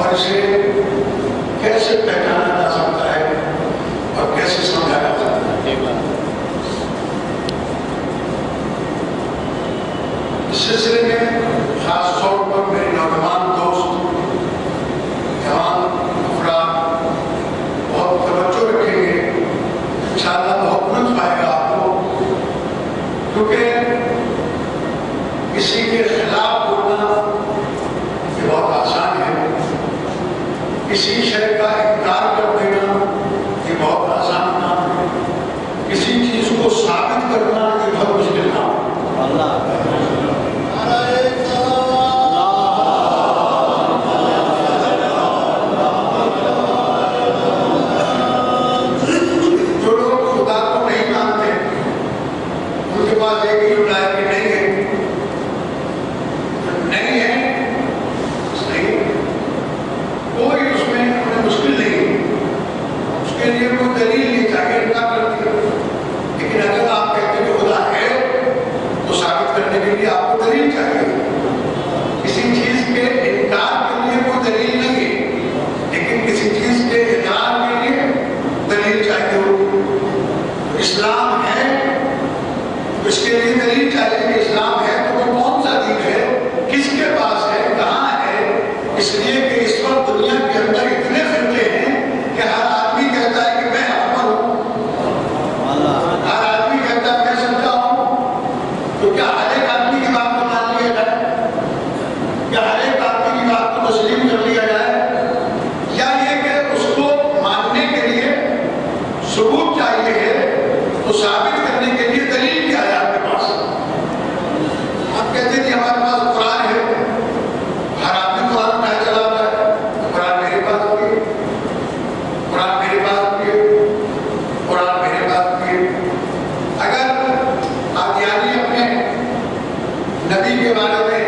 اور اسے کیسے پہچانا جا سکتا ہے اور کیسے سمجھا جا سکتا ہے۔ اس سلسلے میں خاص طور پر میرے نوجوان دوست، جوان افراد بہت توجہ رکھیں گے، انشاءاللہ بہت لطف آئے گا آپ کو، کیونکہ کسی کے خلاف بولنا یہ بہت آسان ہے، کسی شے کا انکار کر دینا یہ بہت آسان کام ہے، کسی چیز کو ثابت کرنا یہ بہت مشکل کام ہے۔ اللہ جو لوگ خدا کو نہیں مانتے ان کے پاس ایک ہی جملہ ہے کہ نہیں ہے، نہیں ہے، صحیح، کوئی اس میں ہمیں مشکل نہیں ہے، اس کے لیے کوئی دلیل نہیں چاہیے، انکار کرتی ہے۔ لیکن اگر آپ کہتے ہیں کہ خدا ہے تو ثابت کرنے کے لیے آپ کو دلیل چاہیے۔ کسی چیز کے انکار کے لیے کوئی دلیل نہیں ہے، لیکن کسی چیز کے اقرار کے لیے دلیل چاہیے ہوگی۔ اسلام ہے اس کے لیے دلیل چاہیے کہ اسلام ہے تو وہ کون سا دین ہے، کس کے پاس ہے، کہاں ہے، اس لیے کہ اس وقت دنیا کے اندر اتنے فرقے ہیں کہ ہر آدمی کہتا ہے کہ میں اکبر ہوں، ہر آدمی کہتا ہے میں سچا ہوں۔ تو کیا ہر ایک آدمی کی بات کو مان لیا جائے، کیا ہر ایک آدمی کی بات کو تسلیم کر لیا جائے، یا یہ کہ اس کو ماننے کے لیے ثبوت چاہیے ہے، تو ثابت کرنے کے لیے دلیل کیا ہے آپ کے پاس؟ آپ کہتے ہیں ہمارے پاس قرآن ہے، ہر آدمی قرآن اٹھائے چلا آتا ہے، قرآن میرے پاس بھی ہے، قرآن میرے پاس بھی ہے، قرآن میرے پاس بھی ہے۔ اگر قادیانی اپنے نبی کے بارے میں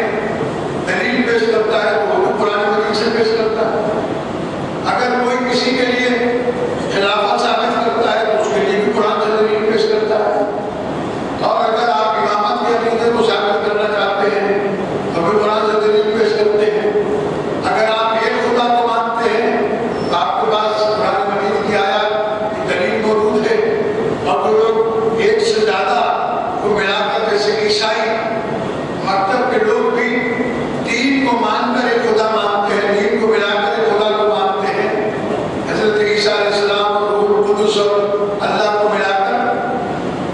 دلیل پیش کرتا ہے تو وہ بھی قرآن مجید سے پیش کرتا ہے، اگر کوئی کسی کے لیے خلافت ثابت کرتا ہے تو اس کے لیے بھی قرآن سے دلیل پیش کرتا ہے، اور اگر آپ امامت کے عقیدے کو ثابت کرنا چاہتے ہیں تو بھی قرآن سے دلیل پیش کرتے ہیں۔ اگر آپ ایک خدا کو مانتے ہیں تو آپ کے پاس قرآن مجید کی آیات کی دلیل موجود ہے، اور جو لوگ ایک سے زیادہ کو ملا کر جیسے عیسائی مکتب کے لوگ بھی دین کو مان کر ایک خدا مانتے ہیں، دین کو ملا کر ایک خدا کو مانتے ہیں، حضرت عیسیٰ علیہ السلام اور روح القدس اور اللہ کو ملا کر،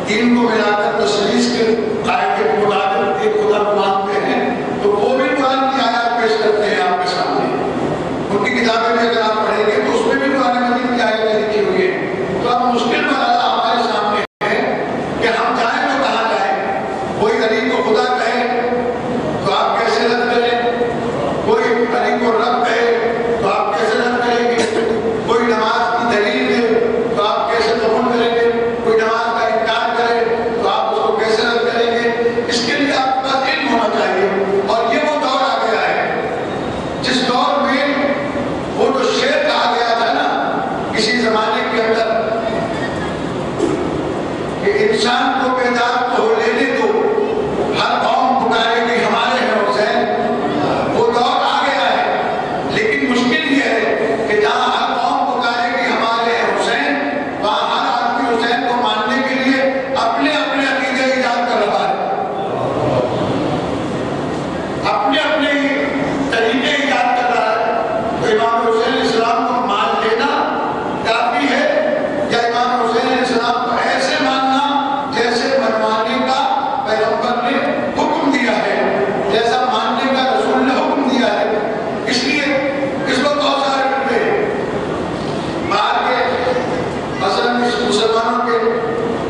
دین کو ملا کر تثلیث کے قاعدے کے مطابق ایک خدا کو مانتے ہیں، تو وہ بھی قرآن کی آیات پیش کرتے ہیں آپ کے سامنے۔ ان کی کتابیں بھی اگر آپ پڑھیں گے تو اس میں بھی قرآن مجید کی آیتیں لکھی ہوئی ہیں۔ تو اب مشکل مرحلہ ہمارے سامنے ہے کہ ہم جائیں تو کہاں جائیں؟ کوئی علی کو خدا کہے تو آپ کیسے رد کریں؟ کوئی علی کو رب کہے تو آپ کیسے رد کریں گے؟ کوئی نماز کی دلیل دے تو آپ کیسے قبول کریں گے؟ کوئی نماز کا انکار کرے تو آپ اس کو کیسے رد کریں گے؟ اس کے لیے آپ کے پاس علم ہونا چاہیے، اور یہ وہ دور آ گیا ہے جس دور میں وہ جو شعر کہا گیا تھا نا کسی زمانے کے اندر کہ انسان کو بیدار تو ہو لینے دو، ہر قوم پکارے گی ہمارے ہیں حسین، وہ دور آ گیا ہے۔ لیکن مشکل یہ ہے کہ جہاں ہر قوم پکارے گی ہمارے ہیں حسین، وہاں ہر آدمی حسین کو ماننے کے لیے اپنے اپنے عقیدے ایجاد کر رہا ہے، اپنے اپنے طریقے ایجاد کر رہا ہے۔ تو امام حسین علیہ السلام کو مان لینا کافی ہے، یا امام حسین علیہ السلام کو ایسے ماننا جیسے منوانے کا پیغمبر نے حکم دیا ہے، جیسا ماننے کا رسول نے حکم دیا ہے؟ اس لیے اس وقت بہت سارے فتنے ہیں باہر کے، مثلاً مسلمانوں کے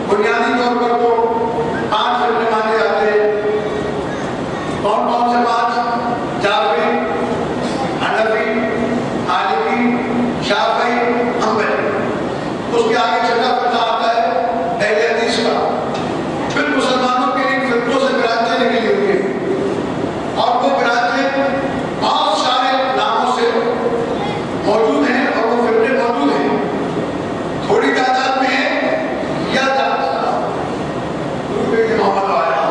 بنیادی طور پر تو 5 فتنے مانے جاتے ہیں۔ کون کون سے 5؟ جعفری، حنفی، مالکی، شافعی، حنبلی۔ اس کے آگے چھٹا فتنہ آتا ہے اہل حدیث کا۔ پھر مسلمانوں کے ان فرقوں سے برانچیں نکلی ہوئی ہیں، اور وہ برانچیں بہت سارے ناموں سے موجود ہیں، اور وہ فرقے موجود ہیں، تھوڑی تعداد میں ہیں یا زیادہ۔ محمد آیا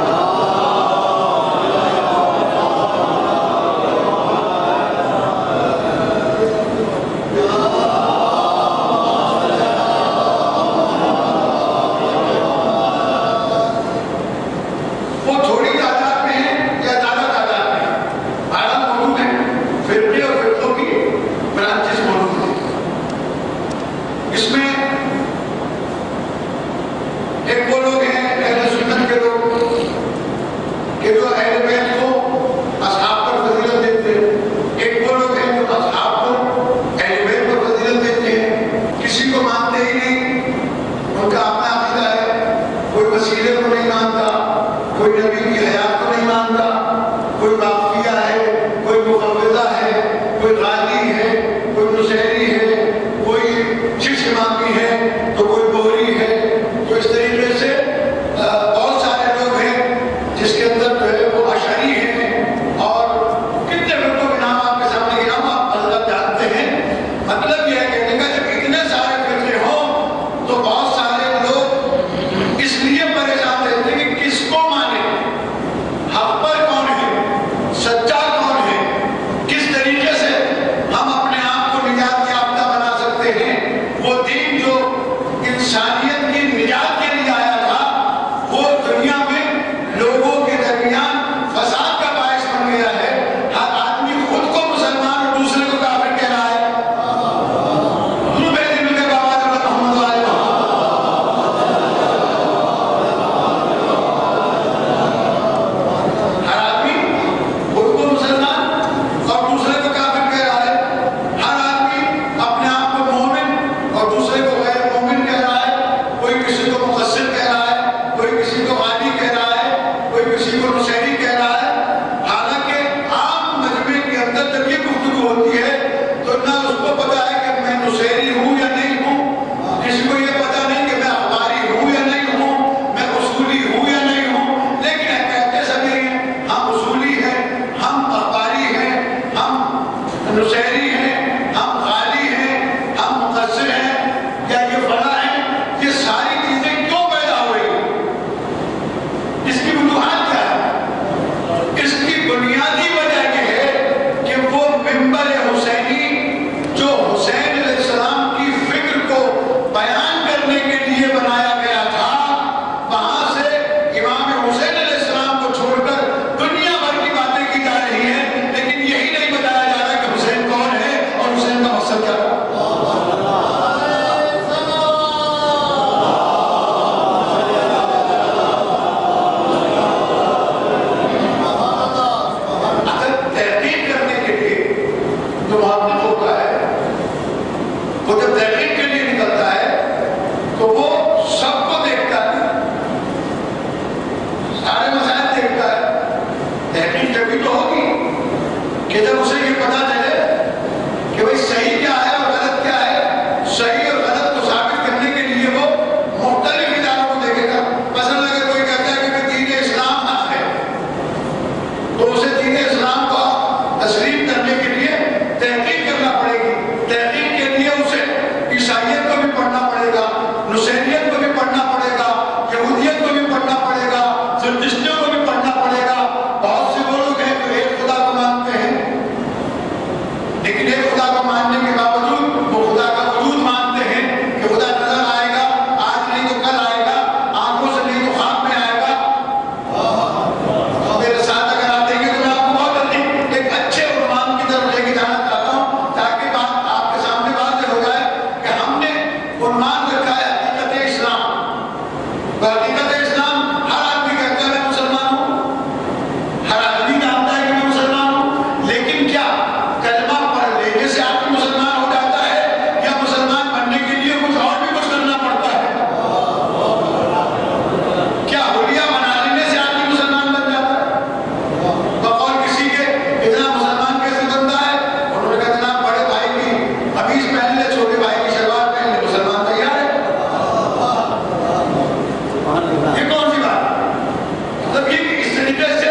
وہ جب تحقیق کے لیے نکلتا ہے تو وہ سب کو دیکھتا ہے، سارے مسائل دیکھتا ہے۔ تحقیق جبھی تو ہوگی کہ جب اسے یہ پتا چلے کہ بھئی صحیح کیا ہے اور غلط کیا ہے۔ صحیح اور غلط کو ثابت کرنے کے لیے وہ مختلف اداروں کو دیکھے گا۔ مثلا اگر کوئی کہتا ہے کہ دین اسلام حق ہے تو اسے دین اسلام کو تسلیم کرنے کے لیے تحقیق کرنا پڑے گی۔ تحقیق کے لیے اسے عیسائیت کو بھی پڑھنا پڑے گا، نصیریت کو بھی پڑھنا پڑے گا، یہودیت کو بھی پڑھنا پڑے گا، زرتشتیوں کو بھی پڑھنا پڑے گا۔ بہت سے وہ لوگ ہیں جو ایک خدا کو مانتے ہیں لیکن ایک خدا کو ماننے کے باوجود وہ خدا کا وجود مانتے ہیں کہ خدا نظر آئے گا، آج نہیں تو کل آئے گا، آنکھوں سے نہیں تو خواب میں آئے گا۔ میرے ساتھ اگر آپ دیکھیں تو میں آپ کو بہت جلدی ایک اچھے عنوان کی طرف لے کے جانا چاہتا ہوں تاکہ بات آپ کے سامنے واضح ہو جائے کہ ہم نے عنوان رکھا ہے حقیقت اسلام۔ حقیقت اسلام ہر آدمی کہتا ہے میں مسلمان ہوں، ہر آدمی جانتا ہے کہ میں مسلمان ہوں، لیکن کیا کلمہ پڑھ لینے سے آدمی مسلمان ہو جاتا ہے یا مسلمان بننے کے لیے کچھ اور بھی کچھ کرنا پڑتا ہے؟ کیا حلیہ بنا لینے سے آدمی مسلمان بن جاتا ہے؟ بقول کسی کے اتنا مسلمان کیسے بنتا ہے؟ انہوں نے کہا جناب بڑے بھائی کی قمیص پہن لے، چھوٹے بھائی کی شلوار پہن لے، مسلمان تیار ہے۔ یہ کون سی بات ہے؟ مطلب یہ اس طریقے سے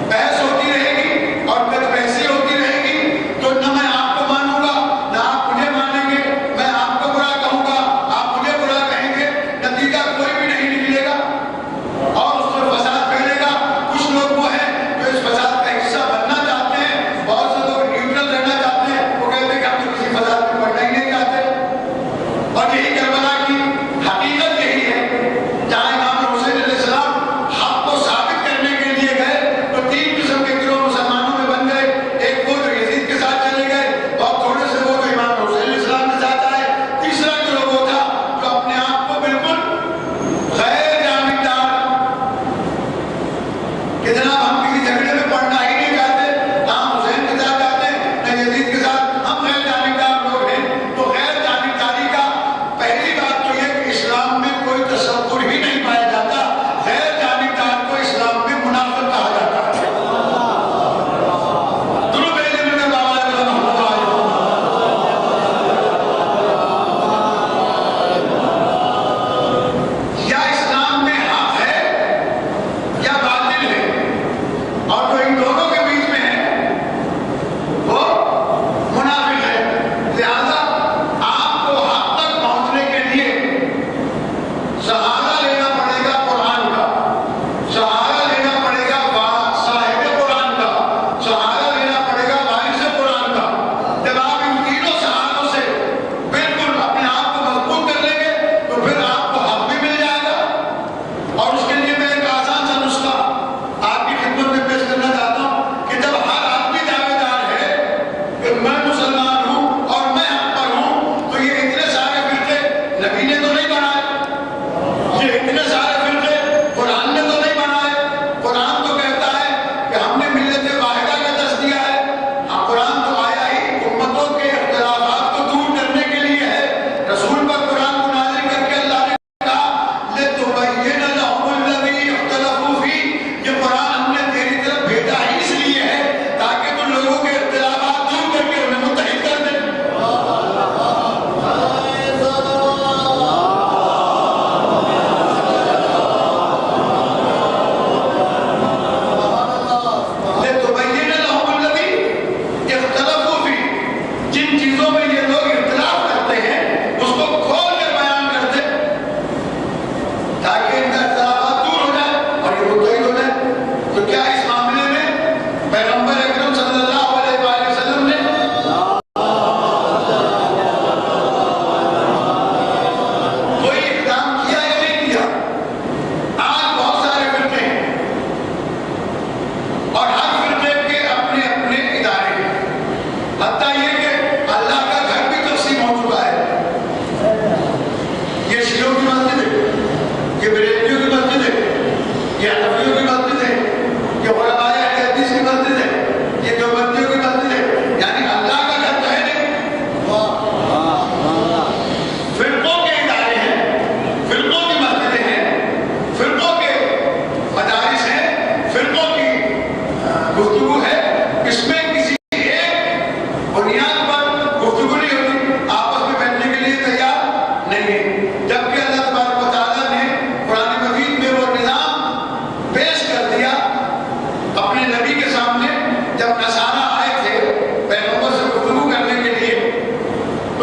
بحث ہوتی رہے گی اور پھر بحثی ہوتی رہے گی تو نہ میں آپ کو مانوں گا نہ آپ مجھے مانیں گے، میں آپ کو برا کہوں گا آپ مجھے برا کہیں گے، نتیجہ کوئی بھی نہیں نکلے گا اور اس میں فساد پھیلے گا۔ کچھ لوگ وہ ہیں جو اس فساد کا حصہ بننا چاہتے ہیں، بہت سے لوگ نیوٹرل رہنا چاہتے ہیں، وہ کہتے ہیں کہ ہم تو کسی فساد میں پڑھنا ہی نہیں چاہتے۔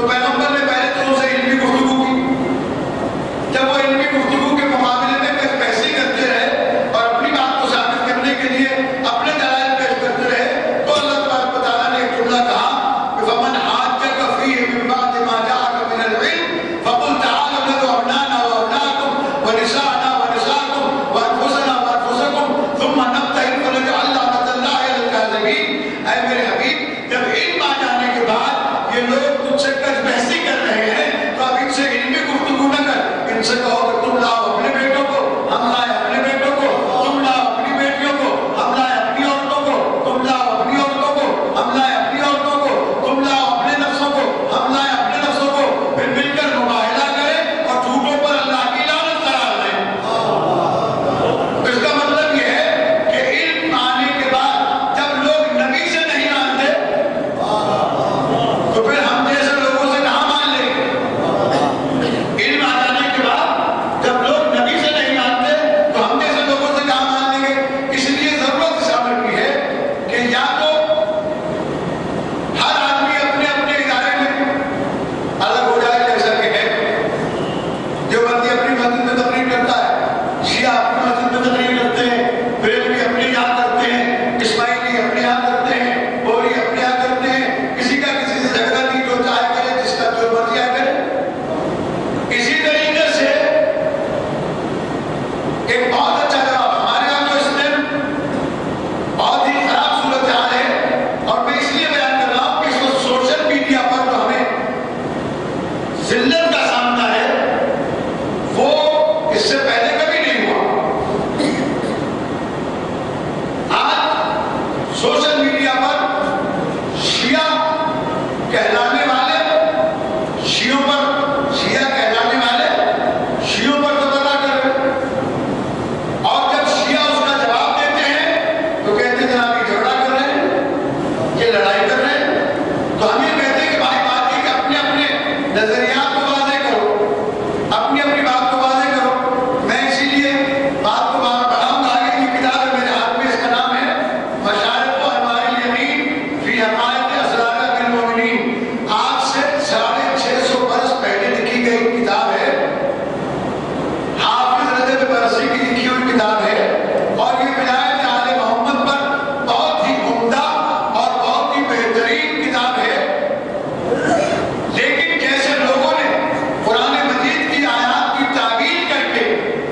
تو پیغمبر نے پہلے تو ان سے علمی گفتگو کی. جب وہ علمی گفتگو کے مقابلے میں بحثی کرتے رہے اور اپنی بات کو ثابت کرنے کے لیے اپنے دلائل پیش کرتے رہے تو اللہ تبارک و تعالیٰ نے ایک جملہ کہا کہ فمن حاجک فیہ من بعد ما جاءک من العلم فقل تعالوا ندعو ابناءنا وابناءکم ونساءنا ونساءکم وانفسنا وانفسکم ثم نبتہل فنجعل لعنۃ اللہ علی الکاذبین. اے میرے حبیب، جب علم آ جانے کے بعد یہ لوگ تجھ سے کچھ بحثی کر رہے ہیں تو اب ان سے علمی گفتگو نہ کر، ان سے کہو کہ تم لاؤ اپنے بیٹوں کو، ہم لائے اپنے بیٹوں کو، تم لاؤ اپنی بیٹیوں کو، ہم لائے اپنی عورتوں کو، تم لاؤ اپنی عورتوں کو، ہم لائے اپنی عورتوں کو، تم لاؤ اپنے نفسوں کو، ہم لائے اپنے نفسوں کو، پھر مل کر مباہلہ کریں اور جھوٹوں پر اللہ کی لعنت قرار دیں. اس کا مطلب یہ ہے کہ علم آنے کے بعد جب لوگ نبی سے نہیں مانتے تو پھر ہم جیسے لوگوں سے کہاں مان لیں گے؟ علم آ جانے کے بعد جب لوگ نبی سے نہیں مانتے تو ہم جیسے لوگوں سے کہاں مان لیں گے؟ اس لیے ضرورت اس عمل کی ہے کہ یا تو ہر آدمی اپنے اپنے ادارے میں الگ ہو جائے، جیسا کہ ہے دیوبندی اپنی مسجد میں تقریر کرتا ہے، شیعہ اپنی مسجد میں تقریر کرتے ہیں، بریلوی اپنے یہاں کرتے ہیں، اسماعیلی اپنے یہاں کرتے ہیں، بوری اپنے یہاں کرتے ہیں، کسی کا کسی سے جھگڑا نہیں، جو چاہے کرے، جس کا جو مرضی آئے کرے. اسی طریقے سے ایک بہت اچھا جواب ہمارے یہاں تو اس میں بہت ہی خراب صورتحال ہے، اور میں اس لیے بیان کر رہا ہوں کہ اس وقت سوشل میڈیا پر جو ہمیں ذلت کا سامنا ہے وہ اس سے پہلے کبھی نہیں ہوا. آج سوشل میڈیا پر شیعہ کہلانے والے شیعوں پر، شیعہ کہلانے والے شیعوں پر تبرہ کر رہے ہیں، اور جب شیعہ اس کا جواب دیتے ہیں تو کہتے ہیں جناب یہ جھگڑا کر رہے ہیں، یہ لڑائی کر رہے ہیں. تو ہم یہ کہتے ہیں کہ بھائی بات یہ کہ اپنے اپنے نظریات کو واضح کرو، اپنی اپنی بات کو واضح کرو. میں اسی لیے بات کو بڑھاؤں گا. آگے کی کتاب ہے میرے ہاتھ میں، اس کا نام ہے مشارق و انوار الیقین فی حقائق اسرار المؤمنین. آج سے 650 برس پہلے لکھی گئی کتاب ہے، حافظ رجب برسی کی لکھی ہوئی کتاب ہے، اور یہ ولایت آل محمد پر بہت ہی عمدہ اور بہت ہی بہترین کتاب ہے. لیکن جیسے لوگوں نے قرآن مجید کی آیات کی تعویل کر کے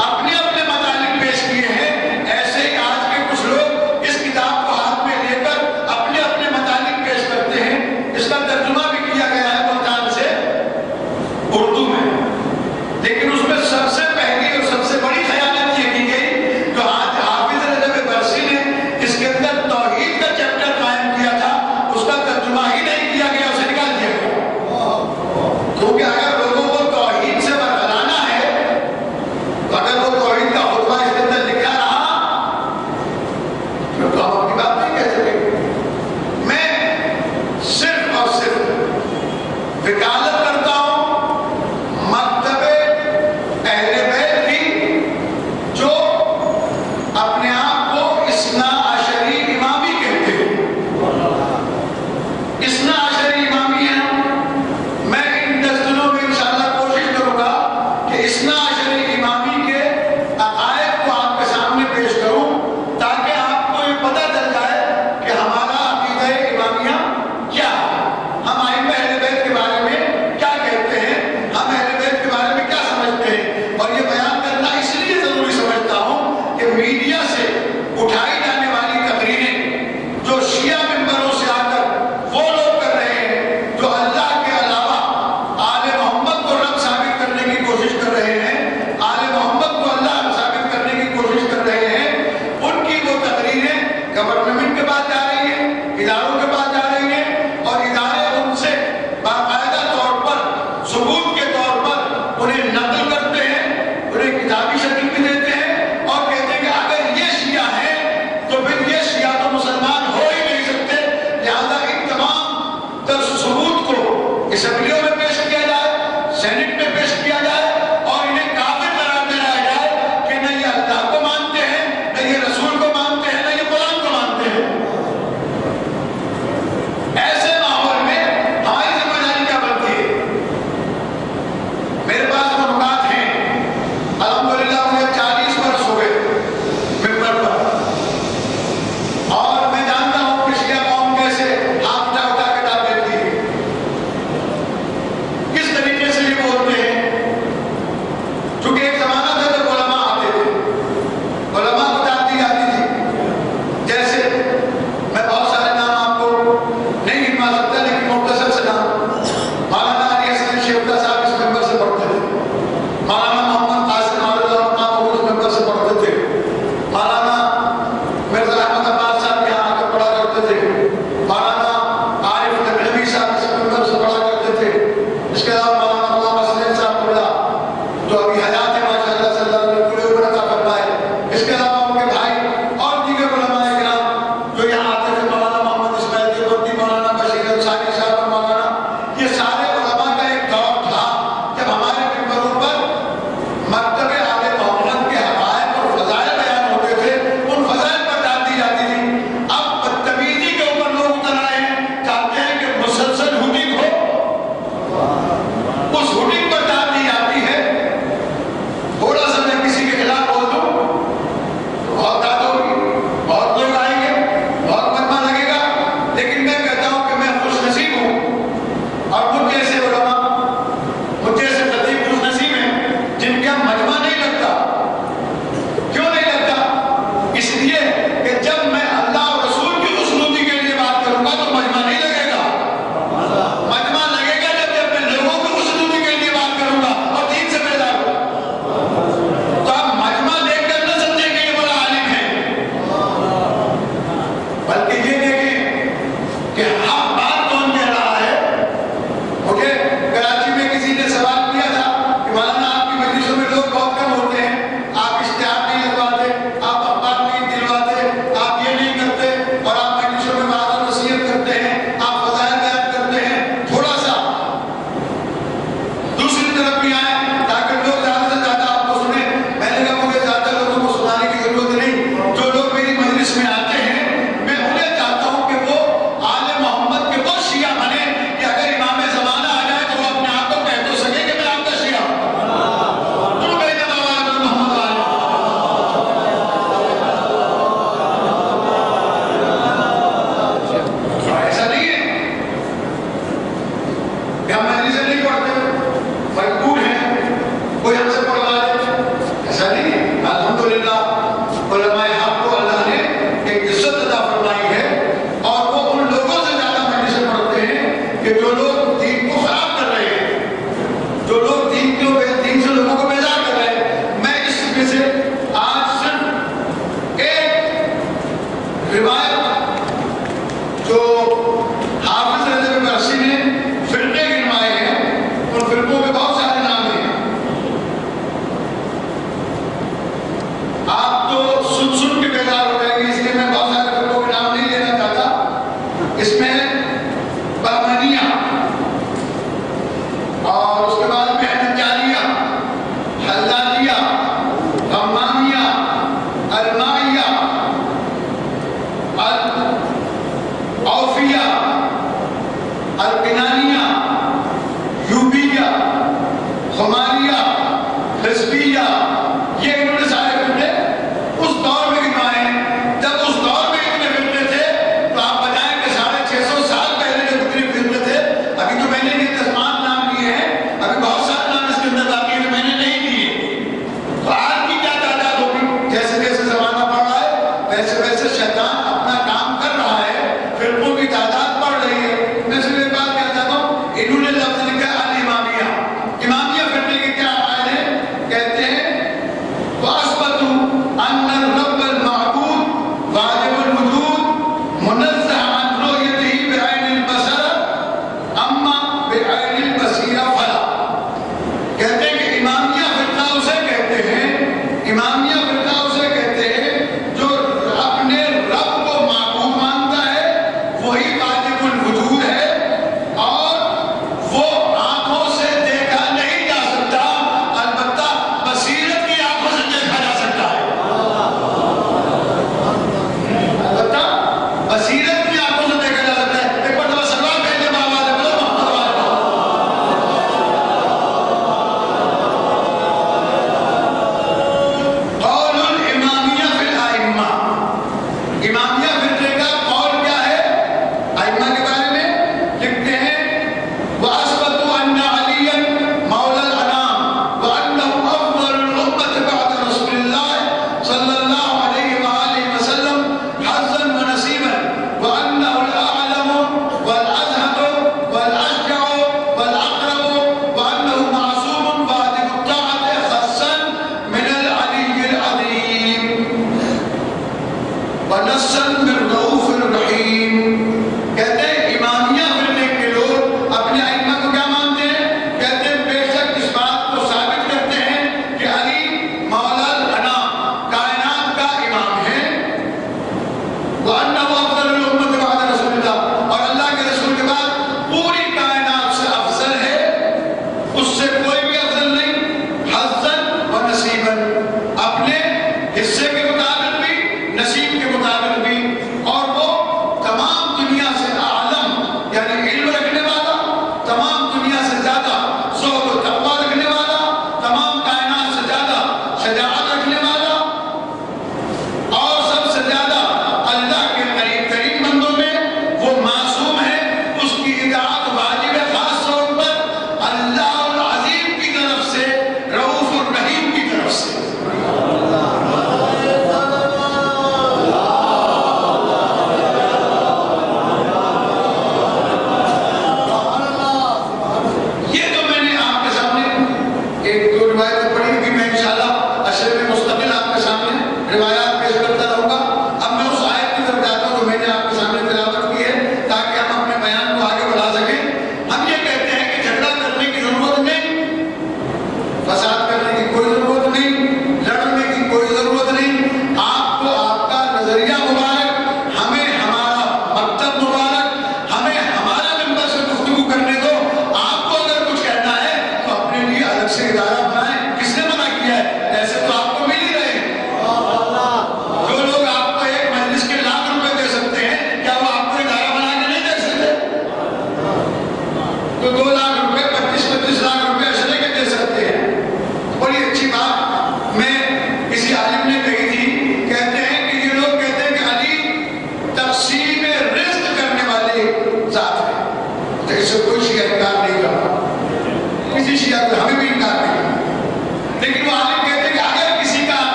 اپنے اپنے مطالب پیش کیے ہیں، ایسے ہی آج کے کچھ لوگ اس کتاب کو ہاتھ میں لے کر اپنے اپنے مطالب پیش کرتے ہیں. اس کا ترجمہ بھی کیا گیا ہے ملتان سے اردو میں، لیکن اس میں سب سے پہلی اور سب سے بڑی خیانت یہ کی گئی جو آج حافظ رجب برسی نے اس کے اندر توحید کا چیپٹر قائم کیا تھا، اس کا ترجمہ ہی نہیں کیا گیا، اسے نکال دیا گیا. کیونکہ اگر لوگوں کو توحید سے برگلانا ہے تو اگر وہ توحید کا خطبہ اس کے اندر لکھا رہا پھر تو ہم اپنی بات نہیں کہہ سکیں گے. میں صرف اور صرف وکالت کرتا ہوں مکتب اہل بیت کی، جو اپنے آپ کو اثنا عشری امامی کہتے ہیں. اثنا عشری امامی ہیں. میں ان 10 دنوں میں انشاءاللہ کوشش کروں گا کہ اثنا عشری امامی کے عقائد کو آپ کے سامنے پیش کروں تاکہ آپ کو یہ پتہ چل جائے کہ ہمارا عقیدہ امامیہ کیا ہے، ہم ائمہ اہل بیت کے بارے میں کیا کہتے ہیں، ہم اہل بیت کے بارے میں کیا سمجھتے ہیں. اور یہ بیان کرنا اس لیے ضروری سمجھتا ہوں کہ میڈیا سے اٹھائی جانے والی تقریریں جو شیعہ ممبروں سے آ کر وہ لوگ کر رہے ہیں جو اللہ کے علاوہ آل محمد کو رب ثابت کرنے کی کوشش کر رہے ہیں، آل محمد کو اللہ ثابت کرنے کی کوشش کر رہے ہیں، ان کی وہ تقریریں گورنمنٹ کے پاس جا رہی ہیں، اداروں کے پاس جا رہی ہیں، اور ادارے ان سے باقاعدہ طور پر ثبوت کے طور پر انہیں نقل کرتے ہیں، انہیں کتابی شکل بھی دیتے ہیں، اور کہتے ہیں کہ اگر یہ شیعہ ہیں تو پھر یہ شیعہ تو مسلمان ہو ہی نہیں سکتے، لہذا ان تمام تر ثبوت کو اسمبلیوں میں پیش کیا جائے، سینٹ میں پیش کیا جائے، اور انہیں کافر قرار دیا جائے کہ نہ یہ اللہ کو مانتے ہیں، نہ یہ رسول کو مانتے ہیں، نہ یہ قرآن کو مانتے ہیں. ایسے ماحول میں ہماری ذمہ داری کیا بنتی ہے اس کے علاوہ مولانا محمد حسین صاحب اللہ جو ابھی حیات ہے ماشاء اللہ صلی اللہ علیہ پورے عمر عطا فرمائے. اس کے علاوہ ان کے بھائی اور دیگر علماء کرام جو یہاں آتے تھے، مولانا محمد اسماعیل دیوبندی، مولانا بشیر انصاری صاحب اور مولانا، یہ سارے علماء کا ایک دور تھا جب ہمارے ممبروں پر مکتب آل محمد کے حقائق اور فضائل بیان ہوتے تھے، ان فضائل پر ڈال دی جاتی تھی. اب بدتمیزی کے اوپر لوگ اتر آئے ہیں، چاہتے ہیں کہ مسلسل ہوڈنگ ہو، اس ہوڈنگ پر ڈال دی جاتی ہے. تھوڑا سا میں کسی کے خلاف بول دوں تو بہت داد ہوگی، بہت لوگ آئیں گے، بہت مجمع لگے گا، لیکن میں کہتا ہوں کہ میں خوش نصیب ہوں اور مجھ جیسے علماء، مجھ جیسے خطیب خوش نصیب ہیں جن کا مجمع نہیں لگتا. کیوں نہیں لگتا؟ اس لیے کہ جب میں اللہ اور رسول کی خوشنودی کے لیے بات کروں گا تو مجمع نہیں لگے گا. مجمع لگے گا جب میں لوگوں کی خوشنودی کے لیے بات کروں گا اور دین سے بیدار ہوں. تو آپ مجمع دیکھ کر نہ سمجھیں کہ یہ بڑا عالم ہے، بلکہ یہ دیکھیں کہ حق بات کون کہہ رہا ہے. مجھے کراچی میں کسی نے سوال کیا تھا کہ مولانا آپ کی مجلسوں میں لوگ بہت کم ہوتے ہیں، آپ اشتہار نہیں لگواتے، آپ اخبار نہیں دلواتے، آپ یہ نہیں کرتے، اور آپ مجلسوں میں وعظ و نصیحت کرتے ہیں، آپ فضائل بیان کرتے ہیں. تھوڑا سا دوسری طرف بھی آئیں تاکہ لوگ زیادہ سے زیادہ آپ کو سنیں. میں نے کہا مجھے زیادہ لوگوں کو سنانے کی ضرورت نہیں، جو لوگ میری مجلس میں آتے ہیں میں انہیں چاہتا ہوں کہ وہ آل محمد کے وہ شیعہ بنے کہ اگر امام زمانہ آ جائے تو وہ اپنے آپ کو کہہ تو سکے کہ میں آپ کا شیعہ ہوں. تم بین موالد محمد والے ایسا نہیں ہے کہ ہم مجلسیں نہیں پڑھتے، مجبور ہیں کوئی ہم سے پڑھوا دے. ایسا نہیں ہے. الحمدللہ علماء حق کو اللہ نے ایک عزت عطا فرمائی ہے اور وہ ان لوگوں سے زیادہ مجلسیں پڑھتے ہیں کہ جو لوگ دین کو خراب کر رہے ہیں، جو لوگ دین سے لوگوں کو بیزار کر رہے ہیں. میں اس میں سے آج صرف ایک روایت جو حافظ رجب برسی نے فرقے گنوائے ہیں، ان فرقوں کے بہت سارے نام ہیں. آپ تو سن کے بیدار ہو جائیں گے، اس لیے میں بہت سارے فرقوں کے نام نہیں لینا چاہتا. اس میں بہمنیہ اور اس کے بعد میں نجاریہ، حلاتیہ، غمامیہ، المائیہ، اوفیہ، القنانیہ، یوبیہ، خماریہ، حزبیہ، یہ انہوں نے سارے فرقے اس دور میں گنوائے ہیں. جب اس دور میں اتنے فرقے تھے تو آپ بتائیں کہ 650 سال پہلے جو مختلف فرقے تھے، ابھی تو میں نے یہ 10 نام لیے ہیں، ابھی بہت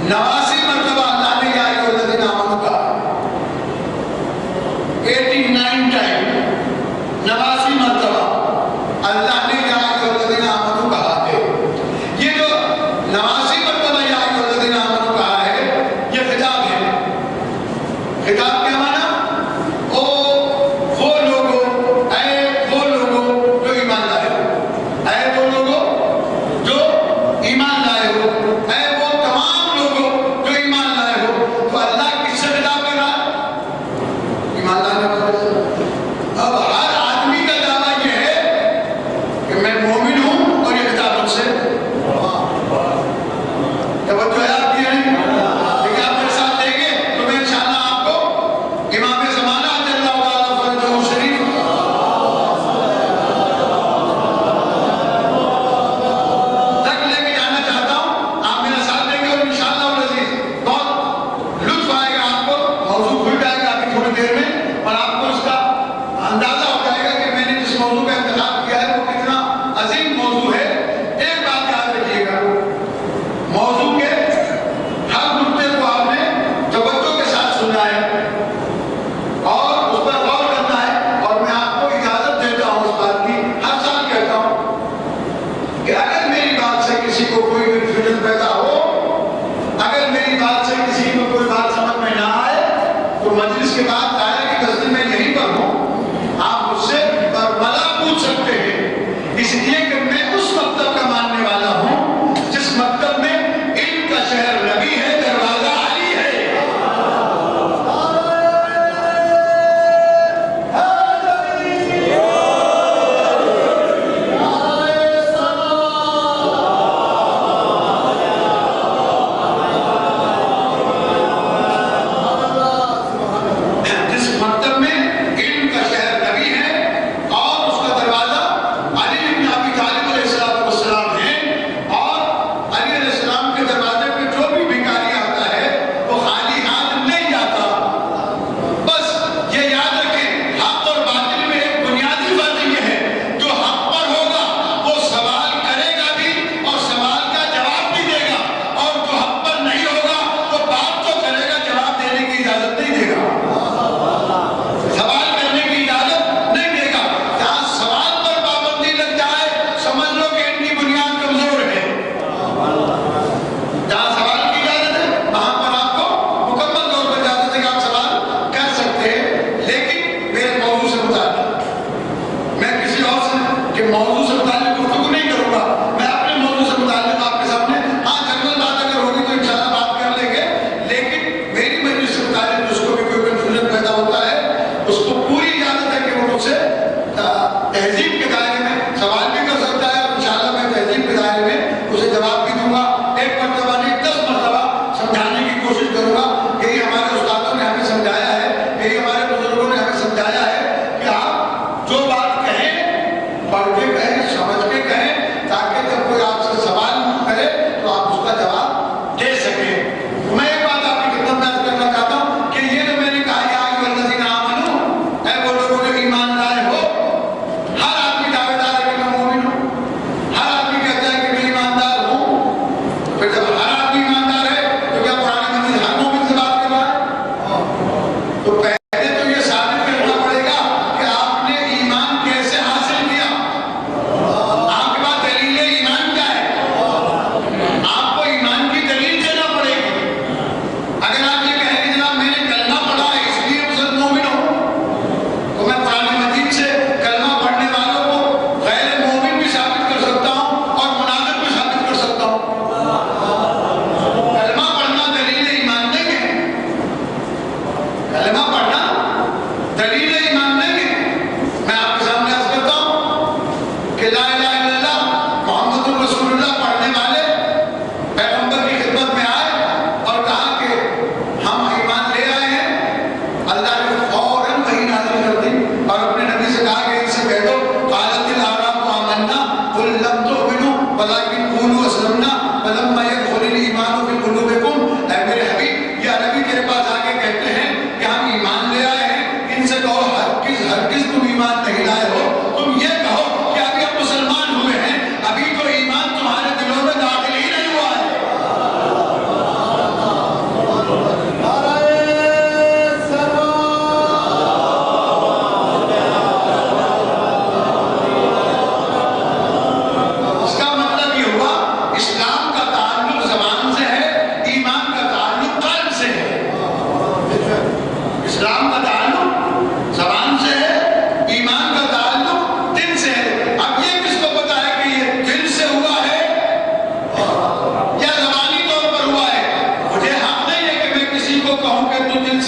89 مرتبہ اللہ نے یا ایھا الذین آمنوا کہا، 89 ٹائم، 89 مرتبہ اللہ نے یا ایھا الذین آمنوا کہا ہے۔ یہ جو 89 مرتبہ یا ایھا الذین آمنوا کہا ہے، یہ خطاب ہے۔ خطاب کیا مانا؟ وہ لوگوں، اے وہ لوگوں جو ایمان لائے ہو، اے وہ لوگوں جو ایمان لائے ہو، اے وہ تمام لوگوں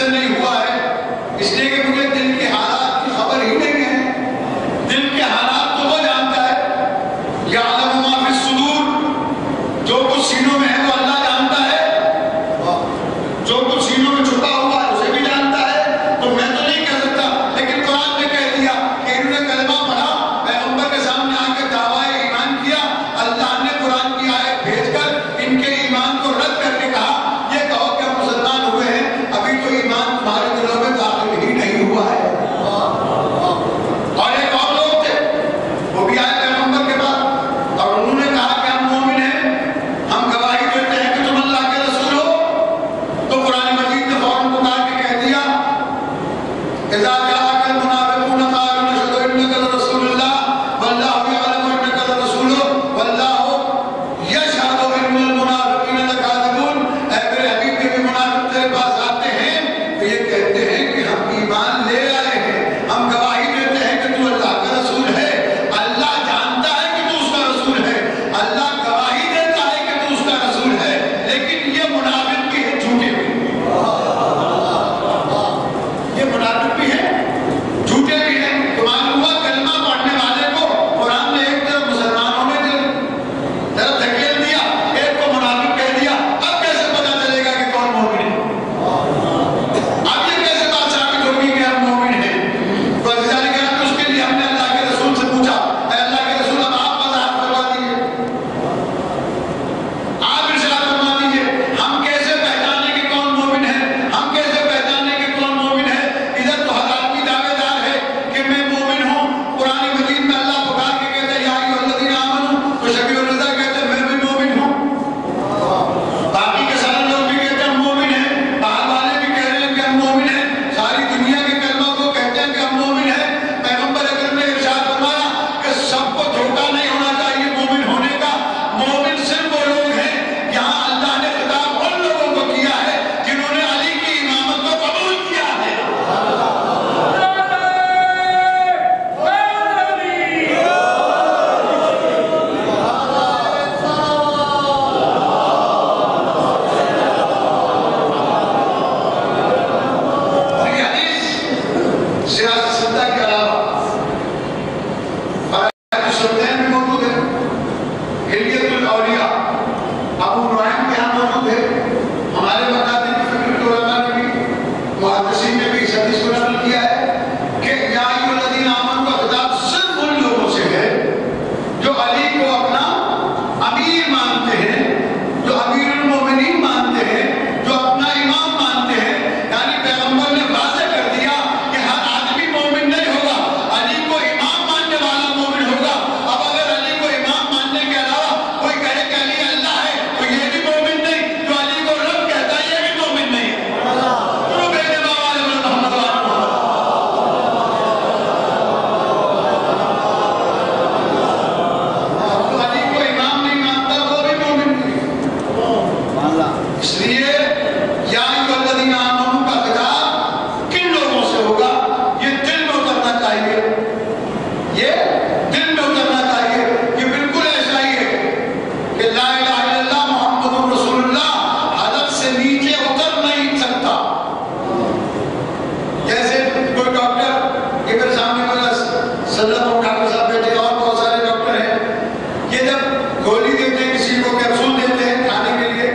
سے نہیں ہوا ہے، اس لیے کہ مجھے دل کے حالات کی خبر ہی نہیں ہے. دل کے حالات تو وہ جانتا ہے. یعلم ما فی الصدور، جو کچھ سینوں میں ہے وہ اللہ جانتا ہے. جو کچھ سینوں میں چھپا ہوا ہے اسے بھی جانتا ہے. تو میں تو نہیں کہہ سکتا، لیکن قرآن نے کہہ دیا کہ انہوں نے کلمہ پڑھا، پیغمبر کے سامنے آ کے دعویٰ ایمان کیا. اللہ نے قرآن کی آیت بھیج کر ان کے ایمان کو رد کر کے کہا یہ کہو کہ ہم مسلمان ہوئے ہیں، ابھی تو ایمان تمہارے دلوں میں داخل ہی نہیں ہوا ہے. اور ایک اور لوگ تھے، وہ بھی آئے پیغمبر کے بعد، اور انہوں نے کہا کہ ہم مومن ہیں، ہم گواہی دیتے ہیں کہ تم اللہ کے رسول ہو. تو قرآن مجید نے فوراً پکار کے کہہ دیا اذا جاءك المنافقون قالوا نشهد انك لرسول الله والله يعلم انك لرسوله والله يشهد ان المنافقين لكاذبون. اے میرے حبیب کے بھی منافق تیرے پاس آتے ہیں تو یہ کہتے ہیں کہ ہم ایمان لے آئے ہیں، ہم گواہی دیتے ہیں کہ تو اللہ کا رسول ہے. اللہ جانتا ہے کہ تو اس کا رسول ہے، اللہ گواہی دیتا ہے کہ تو اس کا رسول ہے، لیکن یہ منافق بھی ہے، جھوٹے بھی. یہ منافق بھی ہے، جھوٹے بھی ہیں. تو معلوم ہوا کلمہ پڑھنے والے کو قرآن نے ایک طرف مسلمانوں نے طرف دھکیل دیا، ایک کو منافق کہہ دیا. اب کیسے پتا چلے گا کہ کون مومن ہے؟ اب یہ کیسے بات ثابت ہوگی کہ ہم مومن ہیں؟ تو عزیزان کرام، اس کے لیے ہم نے اللہ کے رسول سے پوچھا، اے اللہ کے رسول اب آپ وضاحت کروا دیجیے، آپ ارشاد فرما دیجیے ہم کیسے پہچانے کہ کون مومن ہے، ہم کیسے پہچانے کہ کون مومن ہے. ادھر تو ہر آدمی دعوے دار ہے کہ میں مومن ہوں. قرآن مجید میں اللہ پکار کے کہتے ہیں یا ایھا الذین آمنوا، تو شفیع الرضا کہتے ہیں میں بھی مومن ہوں. باقی کے سارے لوگ بھی کہتے ہیں ہم مومن ہیں، باہر والے بھی کہہ رہے ہیں کہ ہم مومن ہیں، ساری دنیا کے کلمہ کو کہتے ہیں کہ ہم مومن ہیں. پیغمبر اکرم نے ارشاد فرمایا کہ سب کو دھوکہ نہیں ہونا چاہیے مومن ہونے کا. مومن صرف وہ لوگ ہیں، یہاں اللہ نے خطاب ان لوگوں کو کیا ہے جنہوں نے علی کی امامت کو قبول کیا ہے. اور یہ حدیث سیاست سدہ کے علاوہ سلطین میں موجود ہے، حلیت الاولیاء ابو نعیم کے یہاں موجود ہے. ہمارے مقاصد کی فکر کے علماء نے بھی، محدثین نے بھی اس حدیث کو نقل کیا ہے کہ یا ایھا الذین آمنوا کا خطاب صرف ان لوگوں سے ہے جو علی کو اپنا امیر مانتے ہیں، جو امیر المومنین مانتے ہیں، جو اپنا امام مانتے ہیں. یعنی پیغمبر نے واضح کر دیا کہ ہر آدمی مومن نہیں ہوگا، علی کو امام ماننے والا مومن ہوگا. اب اگر علی کو امام ماننے کے علاوہ کوئی کہے کہ علی اللہ ہے تو یہ بھی مومن نہیں، جو علی کو رب کہتا ہے یہ بھی مومن نہیں ہے. تو بیٹے بابا علیہ محمد تو علی کو امام نہیں مانتا وہ بھی مومن نہیں. اس لیے یا ایھا الذین آمنوا کا خطاب کن لوگوں سے ہوگا؟ یہ دل میں اترنا چاہیے، یہ دل میں اترنا چاہیے. یہ بالکل ایسا ہی ہے کہ لا الہ الا اللہ محمد رسول اللہ حلق سے نیچے اتر نہیں سکتا. جیسے کوئی ڈاکٹر، یہ میرے سامنے والا سلم ڈاکٹر صاحب بیٹھے اور بہت سارے ڈاکٹر ہیں، یہ جب گولی دیتے ہیں کسی کو، کیپسول دیتے ہیں کھانے کے لیے،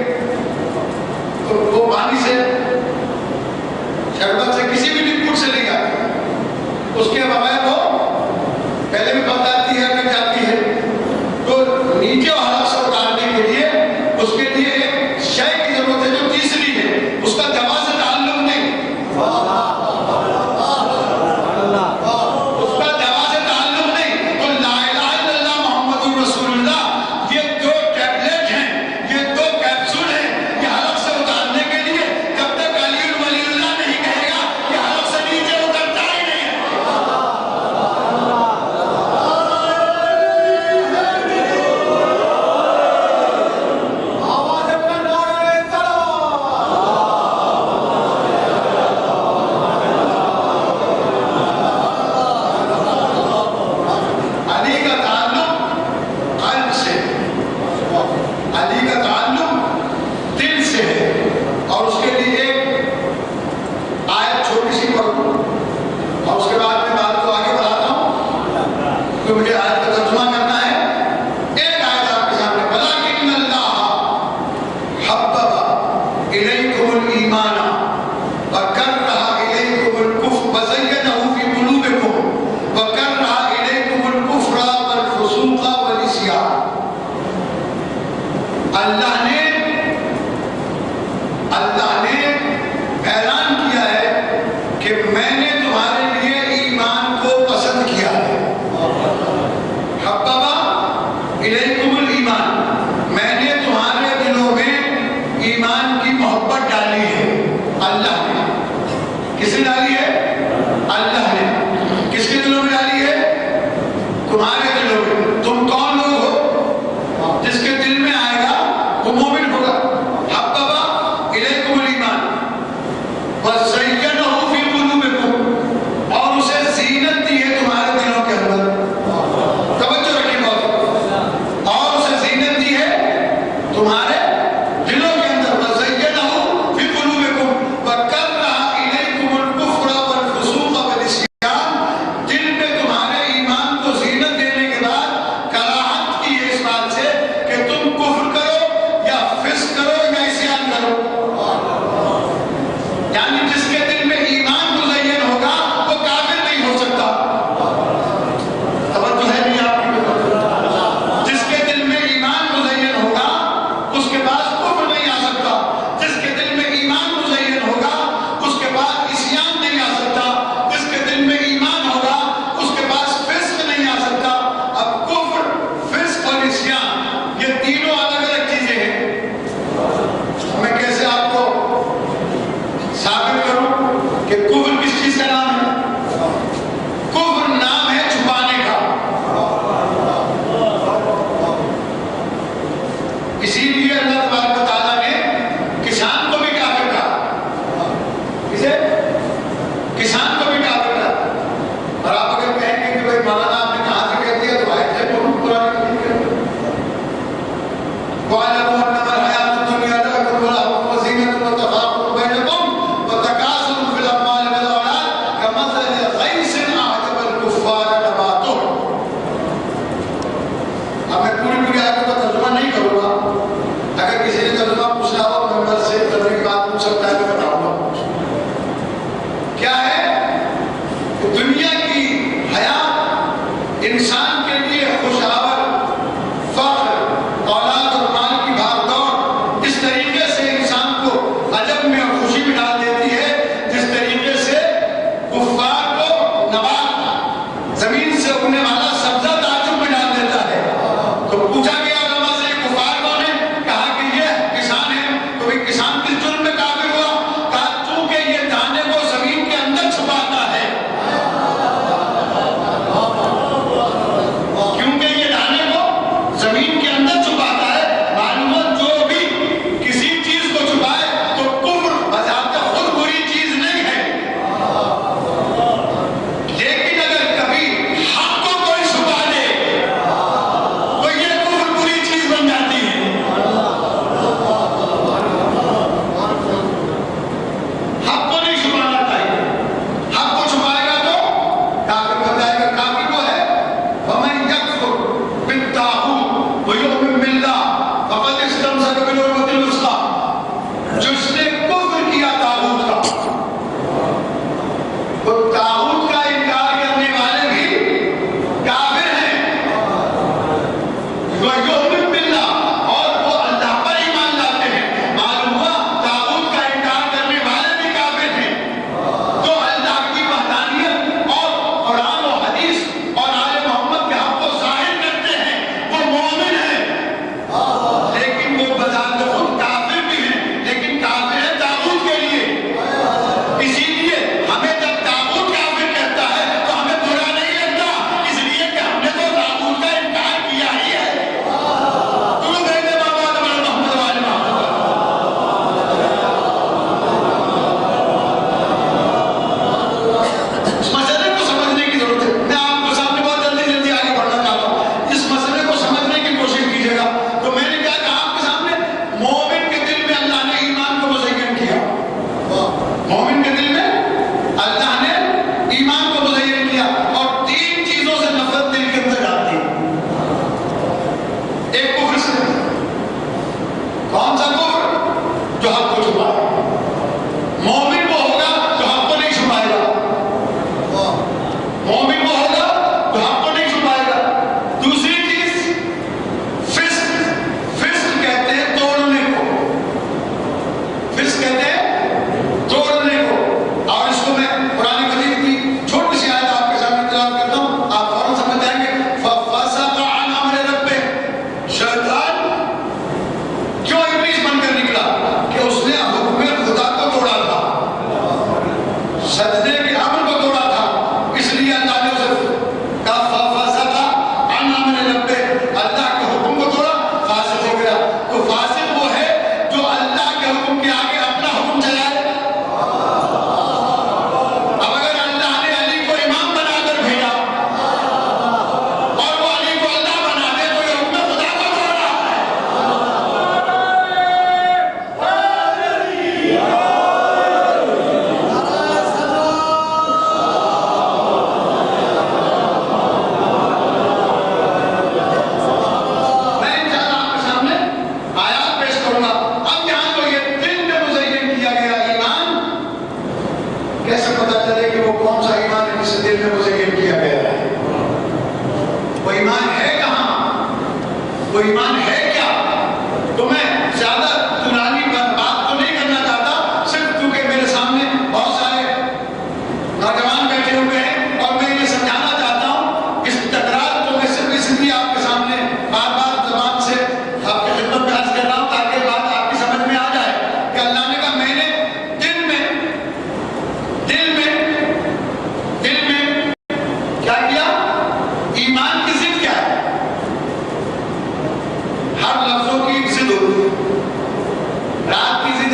الایمان وکرہ الیکم الکفر وزینہ فی قلوبکم وکرہ الیکم الکفر والفسوق والعصیان. اللہ نے اعلان کیا ہے کہ میں نے تمہارے لیے ایمان کو پسند کیا ہے. حبب الیکم الایمان، میں نے تمہارے دلوں میں ایمان کی محبت ڈالی ہے. اللہ نے کس نے ڈالی ہے؟ اللہ نے. کس کے دلوں میں ڈالی ہے؟ تمہارے دلوں میں. تم کون لوگ ہو؟ جس کے دل میں آئے گا وہ مومن ہوگا. حبب الیکم الایمان وزینہ فی قلوبکم، اور اسے زینت دی ہے تمہارے دلوں کے اندر. توجہ رکھیں بہت. اور اسے زینت دی ہے تمہارے دلوں کے اندر. وزینہ فی قلوبکم وکرہ الیکم الکفر والفسوق والعصیان، دل میں تمہارے ایمان کو زینت دینے کے بعد کراہت کی ہے اس بات سے کہ تم کفر کرو یا فسق کرو یا عصیان کرو. یعنی جس کے دل میں ایمان مزین ہوگا وہ کافر نہیں ہو سکتا. توجہ ہے نہیں آپ کی؟ جس کے دل میں ایمان مزین ہوگا اس کے پاس کفر نہیں آ سکتا. جس کے دل میں ایمان مزین ہوگا اس کے پاس عصیان نہیں آ سکتا. جس کے دل میں ایمان ہوگا اس کے پاس فسق نہیں آ سکتا. اب کفر، فسق اور عصیان یہ تینوں الگ الگ چیزیں ہیں. میں کیسے آپ کو ثابت کروں کہ کفر کس چیز کا نام ہے؟ کفر نام ہے چھپانے کا. اسی لیے اللہ تبارک و تعالیٰ نے کسان کو بھی کافر کہا. اسے کسان کو بھی کافر کہا. اور آپ اگر کہیں گے کہ بھائی مولانا آپ نے کہاں سے کہہ دیا تو آئے تھے قرآن مجید کے اندر. وَاعْلَمُوا أَنَّمَا الْحَيَاةُ الدُّنْيَا لَعِبٌ وَلَهْوٌ وَزِينَةٌ وَتَفَاخُرٌ بَيْنَكُمْ وَتَكَاثُرٌ فِي الْأَمْوَالِ وَالْأَوْلَادِ كَمَثَلِ غَيْثٍ أَعْجَبَ الْكُفَّارَ نَبَاتُهُ. اب میں پوری آیت کا ترجمہ نہیں کروں گا. اگر کسی نے ترجمہ پوچھنا ہو ممبر سے ترجمے کی بات پوچھ سکتا ہے تو بتاؤں گا. کیا ہے کہ دنیا کی حیات انسان کے لیے خوشاور، فخر، اولاد اور مال کی بھاگ دوڑ اس طریقے سے انسان کو عجب میں اور خوشی میں ڈال دیتی ہے جس طریقے سے کفار کو نبات، زمین سے اگنے والا سبزہ تعجب میں ڈال دیتا ہے. تو پوچھا گیا علماء سے کفار کون ہے؟ کہا کہ یہ کسان ہے. تو بھی کسان کس جرم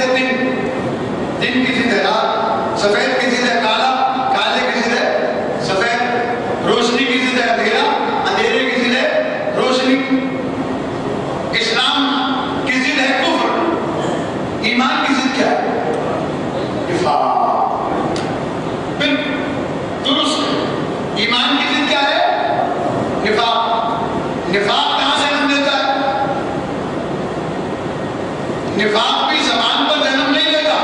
ہے دن، دن کی ضد ہے رات، سفید کی ضد ہے کالا، کالے کی ضد ہے سفید، روشنی کی ضد ہے اندھیرا، اندھیرے کی ضد ہے روشنی، اسلام کی ضد ہے کفر، ایمان کی ضد کیا ہے؟ نفاق۔ بالکل درست ہے، ایمان کی ضد کیا ہے؟ نفاق۔ نفاق کہاں سے جنم لیتا ہے؟ نفاق بھی زبان پر جنم نہیں لیتا،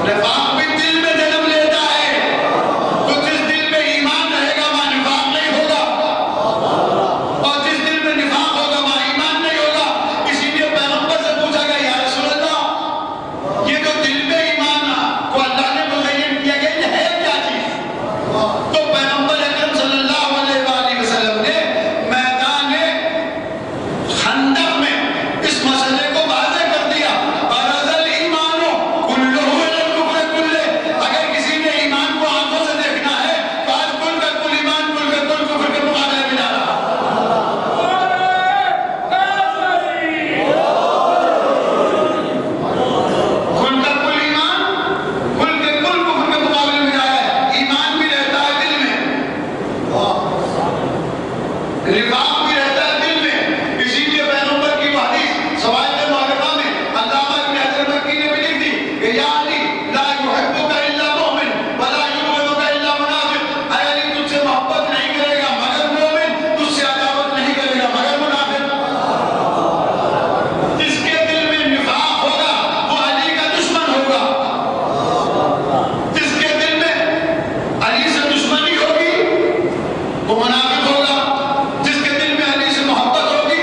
نفاق بھی دل میں جنم لیتا ہے۔ تو جس دل میں ایمان رہے گا وہاں نفاق نہیں ہوگا، اور جس دل میں نفاق ہوگا وہاں ایمان نہیں ہوگا۔ اسی لیے پیغمبر سے پوچھا گیا یا رسول اللہ، یہ جو دل میں ایمان کو اللہ نے مزین کیا گیا یہ ہے کیا چیز؟ تو پیغمبر اکرم صلی اللہ علیہ وآلہ وسلم نے میدان خندق میں اس مسئلے کو واضح کر دیا، برزل ایمانو کلہ الی الکفر کلہ۔ اگر کسی نے ایمان کو آنکھوں سے دیکھنا ہے تو آج کل کا کل ایمان کل کا کل کفر کے مقابلے میں جا رہا کل کا کل ایمان کل کے کل کفر کے مقابلے میں جا رہا ہے۔ ایمان بھی رہتا ہے دل میں، نفاق بھی رہتا ہے دل میں۔ اسی لیے پیغمبر کی وہ حدیث سوائد معرفہ میں علامہ ابن حجر مکی نے بھی لکھ دی کہ یا علی لا یحبک الا مؤمن ولا یبغضک الا منافق۔ اے علی تجھ سے محبت نہیں کرے گا مگر مومن، تجھ سے عداوت نہیں کرے گا مگر منافق۔ جس کے دل میں نفاق ہوگا وہ علی کا دشمن ہوگا، جس کے دل میں علی سے دشمنی ہوگی وہ منافق ہوگا، جس کے دل میں علی سے محبت ہوگی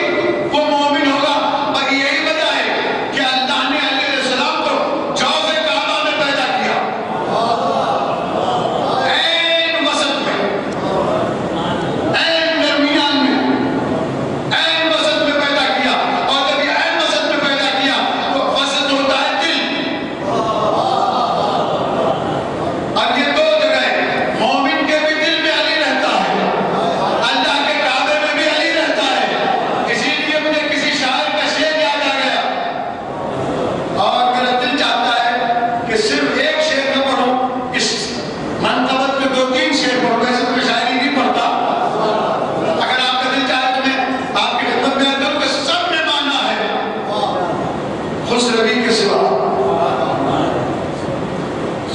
وہ مومن ہوگا۔ اور یہی وجہ ہے کہ اللہ نے علی علیہ السلام کو جوف کعبہ میں پیدا کیا، عین وسط میں، عین درمیان میں، عین وسط میں پیدا کیا۔ اور جب یہ عین وسط میں پیدا کیا تو وسط ہوتا ہے دل۔ اب یہ دو جگہ ہے، مومن کے بھی دل میں علی رہتا ہے، اللہ کے کعبے میں بھی علی رہتا ہے۔ اسی لیے مجھے کسی شاعر کا شعر یاد آ گیا اور میرا دل چاہتا ہے کہ صرف ایک شعر نہ پڑھوں، اس منقبت میں 2-3 شعر پڑھوں۔ ویسے تو میں شاعری نہیں پڑھتا، اگر آپ کا دل چاہے تو میں آپ کی خدمت میں کروں کہ سب نے مانا ہے خسروی کے سوا،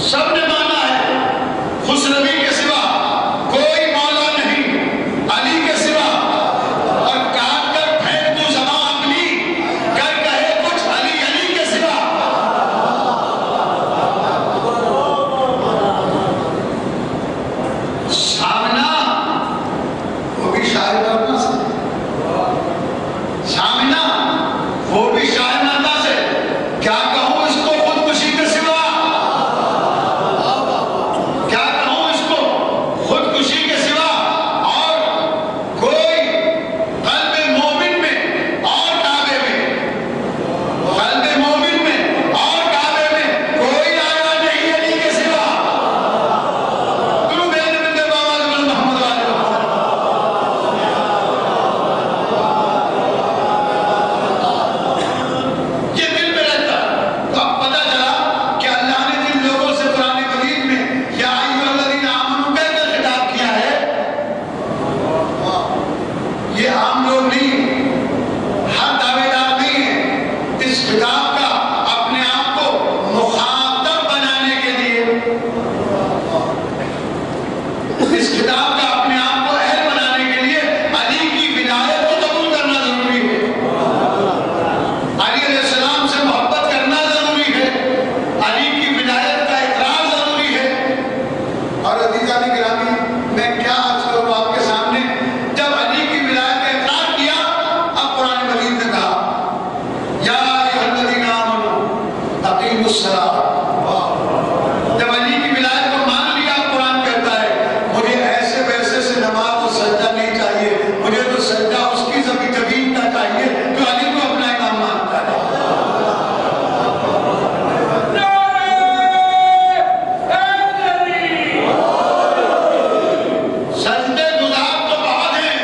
سب نے مانا ہے خسروی کے سوا کوئی مولا نہیں علی کے سوا۔ اور کاٹ کر پھینک تو زبان اپنی کر کہے کچھ علی علی کے سوا۔ سامنا وہ بھی شاعر کرنا سے، سامنا وہ بھی شاعر ناتا سے، کیا کہوں اس کو خودکشی کے سوا، کیا کہوں اس کو خودکشی کے سوا۔ اور کوئی قلب مومن میں اور کعبے میں، قلب مومن میں اور کعبے میں کوئی آیا نہیں علی کے سوا۔ درود نبی کے بابا محمد علیہ یہ دل میں رہتا ہے۔ تو اب پتہ چلا کہ اللہ نے جن لوگوں سے قرآن مجید میں یا ایھا الذین آمنوا کہہ کر خطاب کیا ہے، یہ عام لوگ نہیں، ہر دعوے دار نہیں ہے۔ اس خطاب کا اپنے آپ کو مخاطب بنانے کے لیے، اس خطاب کا اپنے آپ کو اہل بنانے کے لیے علی کی ولایت کو قبول کرنا ضروری ہے، علی علیہ السلام سے محبت کرنا ضروری ہے، علی کی ولایت کا اقرار ضروری ہے۔ اور عزیزان گرامی میں کیا عرض کروں آپ کے سامنے، جب علی کی ولایت کا اقرار کیا اب قرآن مجید نے کہا یا ایھا الذین آمنوا اقیموا الصلاۃ۔ جب علی کی ولایت کو مان لیا قرآن کہتا ہے مجھے ایسے ویسے سے نماز و سجدہ نہیں چاہیے، مجھے تو سجدہ اس کی زمین کا چاہیے جو علی کو اپنا امام مانتا ہے۔ سجدے گزار تو بہت ہیں،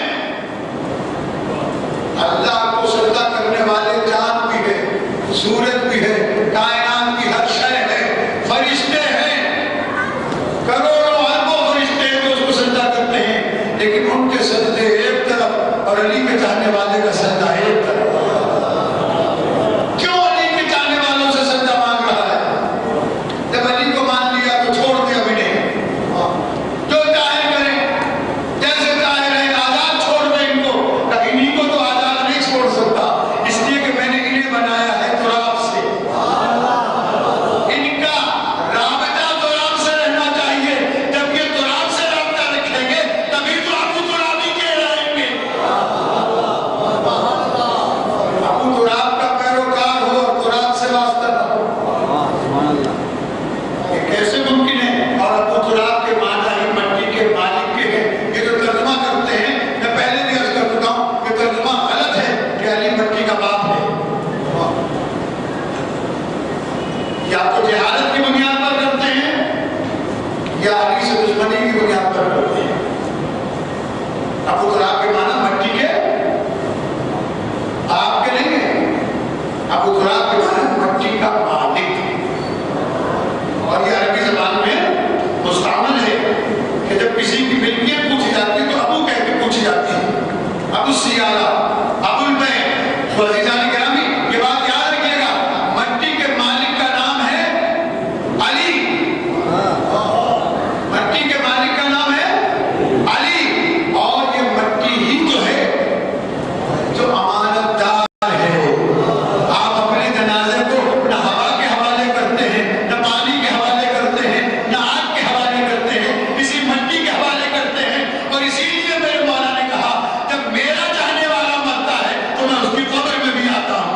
اللہ کو سجدہ کرنے والے چاند بھی ہیں، سورج سورج بھی ہے، کائنات کی ہر شے ہے، فرشتے ہیں، کروڑوں اربوں فرشتے ہیں جو اس کو سجدہ کرتے ہیں، لیکن ان کے سجدے ایک طرف اور علی کے چاہنے والے کا سجدہ ایک طرف۔ کیوں علی کے چاہنے والوں سے سجدہ مانگ رہا ہے؟ جب علی کو مان لیا تو چھوڑ دیا بھی نہیں، جو چاہے کریں، جیسے چاہے رہیں، آزاد چھوڑ دیں ان کو، لیکن انہیں کو تو آزاد نہیں چھوڑ سکتا، اس لیے کہ میں نے انہیں بنایا ہے تراب سے، ان کا رابطہ تراب سے رہنا چاہیے، جب یہ تراب سے رابطہ رکھیں گے تبھی تو ابو تراب ہی کہلائیں گے۔ ابو تراب کا پیروکار ہو اور تراب سے واسطہ نہ ہو، یہ کیسے ممکن ہے؟ اور ابو تراب کے معنی ہی مٹی کے مالک کے ہیں۔ یہ جو ترجمہ کرتے ہیں، میں پہلے بھی عرض کر چکا ہوں کہ ترجمہ غلط ہے کہ علی مٹی کا باپ ہے، یا تو جہالت کی بنیاد پر کرتے ہیں یا علی سے دشمنی کی بنیاد پر کرتے ہیں۔ ابو تراب کے معنی مٹی کے آپ کے نہیں ہیں، ابو تراب کے معنی مٹی کا مالک، اور یہ عربی زبان میں مستعمل ہے کہ جب کسی کی ملکیت پوچھی جاتی ہے تو ابو کہہ کے پوچھی جاتی ہے، ابو السیارہ، ابو البین۔ تو عزیزان گرامی یہ بات یاد رکھیے گا، مٹی کے مالک کا نام ہے علی، مٹی کے مالک کا نام ہے علی، اور یہ مٹی ہی تو ہے جو امانت دار ہے۔ آپ اپنے جنازے کو نہ ہوا کے حوالے کرتے ہیں، نہ پانی کے حوالے کرتے ہیں، نہ آگ کے حوالے کرتے ہیں، اسی مٹی کے حوالے کرتے ہیں، اور اسی لیے میرے مولا نے کہا جب میرا چاہنے والا مرتا ہے تو میں اس کی قبر میں بھی آتا ہوں۔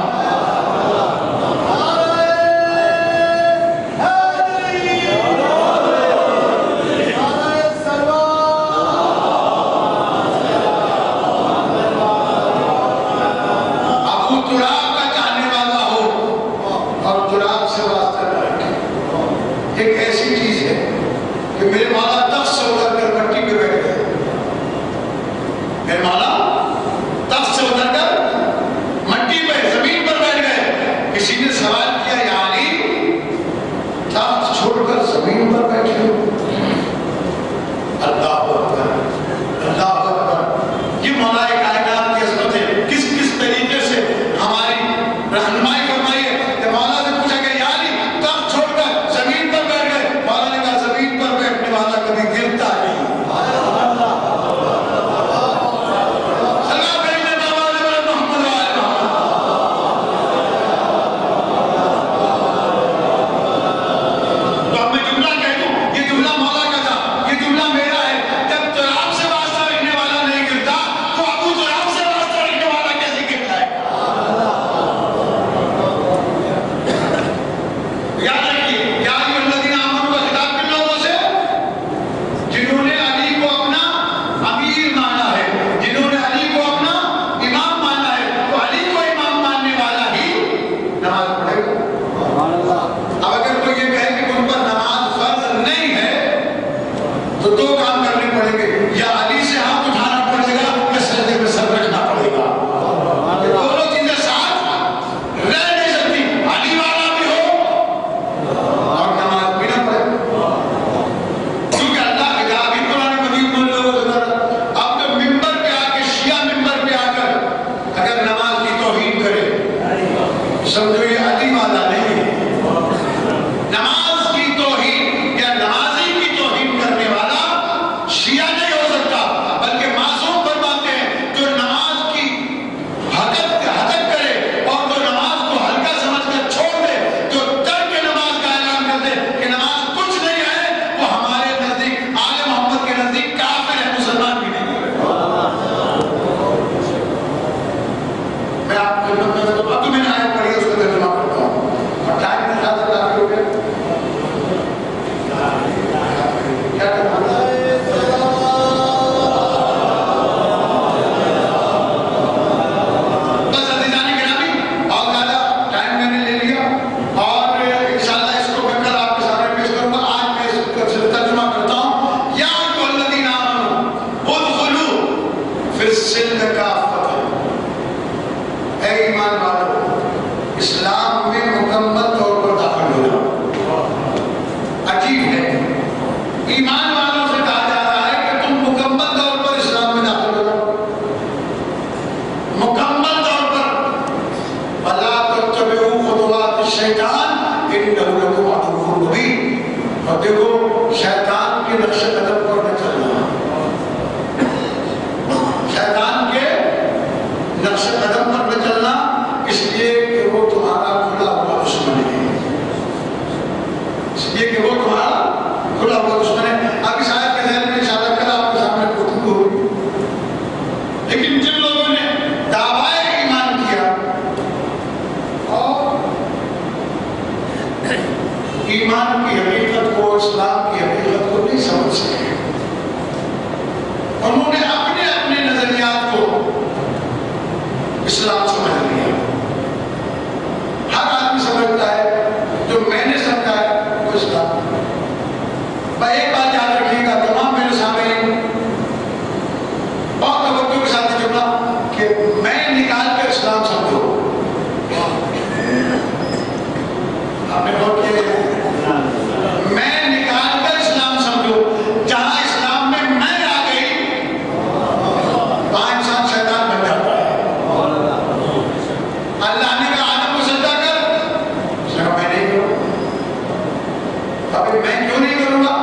ابو تراب کا چاہنے والا ہو اور تراب سے واسطہ نہ رکھے، ایک ایسی چیز ہے کہ میرے مولا تخت سے اتر کر مٹی پہ بیٹھ گئے، میرے مولا تخت سے اتر کر مٹی پہ زمین پر بیٹھ گئے۔ کسی نے سوال کیا یا علی تخت چھوڑ کر زمین پر بیٹھے ہو؟ اللہ اکبر، اللہ اکبر، یہ مولا کائنات کی عظمت ہے۔ کس کس طریقے سے ہماری رہنمائی فرمائی ہے کہ مولا سے پوچھا کہ یا علی تخت چھوڑ کر زمین پر بیٹھ گئے، مولا نے کہا زمین پر بیٹھنے والا کبھی گرتا نہیں۔ سلام بھیجنے محمد محمد دیکھو شیطان کے نقش قدم پر نہ چلنا، شیطان کے نقش قدم پر نہ چلنا، اس لیے کہ وہ تمہارا کھلا ہوا دشمن ہے، اس لیے کہ وہ تمہارا کھلا ہوا دشمن ہے۔ اب اس آیت کے ذہن میں اشارہ کرا آپ کے سامنے گفتگو ہوئی، لیکن جن لوگوں نے دعویٰ ایمان کیا اور ایمان کی حقیقت کو، اسلام کی حقیقت کو نہیں سمجھ سکے، انہوں نے اپنے اپنے نظریات کو اسلام سمجھ لیا۔ ہر آدمی سمجھتا ہے جو میں نے سمجھا ہے وہ اسلام۔ بھائی ایک بات یاد رکھیے گا تمام میرے سامنے، بہت توجہ کے ساتھ جملہ کہ میں نکال کر اسلام سمجھو، آپ نے غور کیا میں نکال کر اسلام سمجھو، جہاں اسلام میں میں آ گئی وہاں انسان شیطان بن جاتا ہے۔ اللہ نے کہا آدم کو سجدہ کر، اس نے کہا میں نہیں کروں، ابھی میں کیوں نہیں کروں گا؟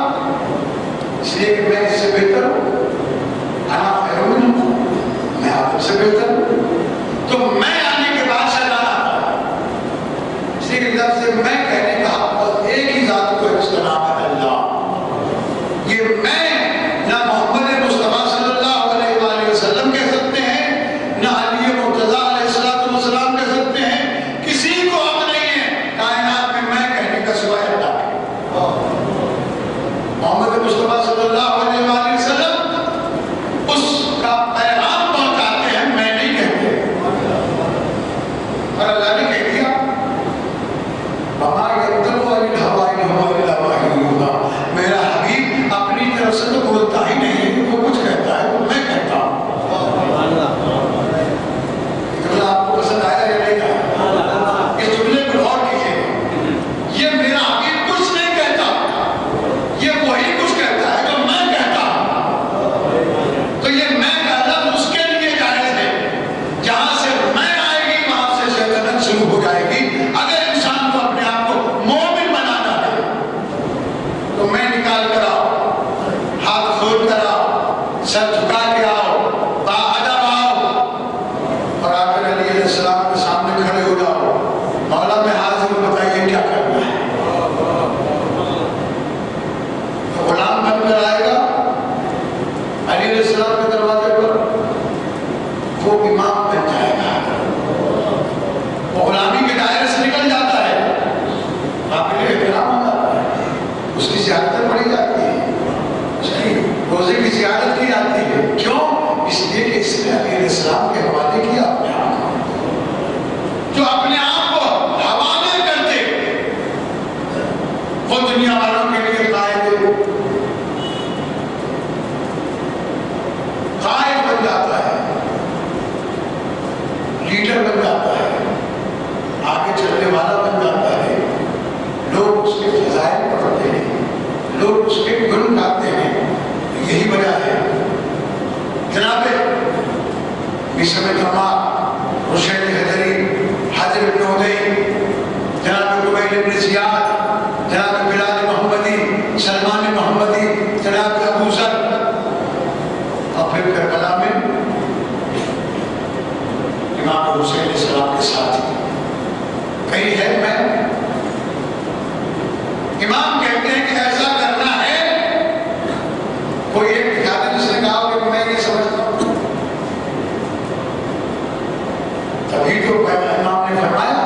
اس لیے کہ میں اس سے بہتر ہوں، انا خیر منہ، میں آدم سے بہتر ہوں۔ تو میں آنے کے بعد شیطان آتا ہے، اس لیے کہ جب سے میں کہنے کا حق بس ایک ہی ذات کو ہے، اس کا نام ہے اللہ۔ یہ میں نہ محمد مصطفیٰ صلی اللہ علیہ وآلہ وسلم کہہ سکتے ہیں، نہ علی مرتضیٰ علیہ السلام کہہ سکتے ہیں، کسی کو حق نہیں ہے کائنات میں کہنے کا سوائے اللہ کے۔ محمد مصطفیٰ صلی اللہ علیہ وآلہ وسلم اس کا پیغام پہنچاتے ہیں، میں نہیں کہتے، اور اللہ نے کہہ دیا وَمَا يَنطِقُ عَنِ الْهَوَىٰ إِنْ هُوَ إِلَّا وَحْيٌ يُوحَىٰ، میرا حبیب اپنی طرف سے تو بولتا ہی نہیں ہے، وہ کچھ کہتا ہے وہ میں کہتا ہوں۔ جملہ آپ کو پسند آیا یا نہیں آیا؟ اس جملے پر غور کیجیے، یہ میرا حبیب کچھ نہیں کہتا، یہ وہی کچھ کہتا ہے جو میں کہتا ہوں۔ تو یہ میں کا لفظ اس کے لیے جائز ہے، جہاں سے میں آئے گی وہاں سے شیطنت شروع ہو جائے گی۔ اگر انسان کو اپنے آپ کو مومن بنانا ہے تو میں نکال کر آؤ، ہاتھ کھول کر آؤ، سر جھکا کے آؤ، باادب آؤ، اور آ کر علیہ علیہ السلام کے سامنے کھڑے ہو جاؤ، مولا میں حاضر ہوں، بتائیے کیا کرنا ہے۔ تو غلام بن کر آئے گا علیہ السلام کے دروازے پر، وہ امام بن جائے گا، وہ غلامی کے دائرے سے نکل جاتا ہے، آپ کے لیے احترام ہو جاتا ہے، اس کی زیادت بڑھی جاتی ہے، اس کی روزے کی زیادت کی جاتی ہے۔ کیوں؟ اس لیے کہ اس نے علیہ السلام کے حوالے کیا اپنے آپ کو۔ جو اپنے آپ کو حوالے کرتے وہ دنیا والوں کے لیے قائد بن جاتا ہے، لیڈر بن جاتا ہے، آگے چلنے والا بن جاتا ہے، لوگ اس کے فضائل پڑھتے ہیں، لوگ اس کے گن گاتے ہیں۔ یہی وجہ ہے جناب مصر تمام، رشید حیدری، حاجر بن عدی، جناب قبیل بن زیاد، جناب بلال محمدی، سلمان محمدی، جناب ابو ذر، اور پھر کربلا میں امام حسین علیہ السلام کے ساتھ کہیں ہے میں امام کہتے ہیں کہ ایسا کرنا ہے، کوئی ایک دکھا دے جس نے کہا کہ میں یہ سمجھتا ہوں، تبھی تو امام نے فرمایا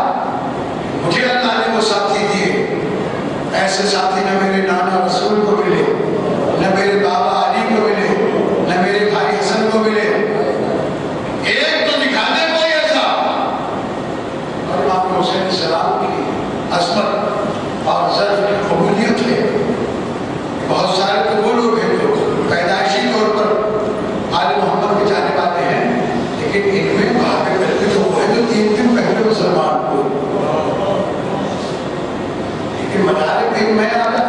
مجھے اللہ نے وہ ساتھی دیے، ایسے ساتھی نہ میرے نانا رسول کو ملے، نہ میرے بابا علی کو ملے، نہ میرے بھائی حسن کو ملے، ایک تو دکھا دے کوئی ایسا۔ اور امام حسین علیہ السلام کی عظمت اور ظرف کی قبولیت ہے، بہت سارے تو وہ لوگ ہیں جو پیدائشی طور پر آل محمد کے جانے والے ہیں، لیکن ان میں وہاں پہ پہلے تو وہ ہے جو 3 دن پہلے مسلمان کو، لیکن مدارک دن میں آ گیا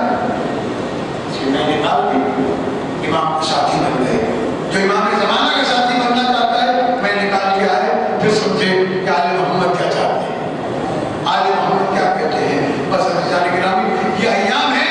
کہ میں نے نکال دی، امام کے ساتھی بن گئے۔ جو امام زمانہ کا ساتھی بننا چاہتا ہے میں نکال کے آئے، پھر سمجھے کہ آل محمد کیا چاہتے ہیں، آل محمد کیا کہتے ہیں۔ بس گرامی یہ ایام ہے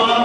5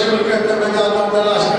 سے مل کر میں جاتا ہوں، اللہ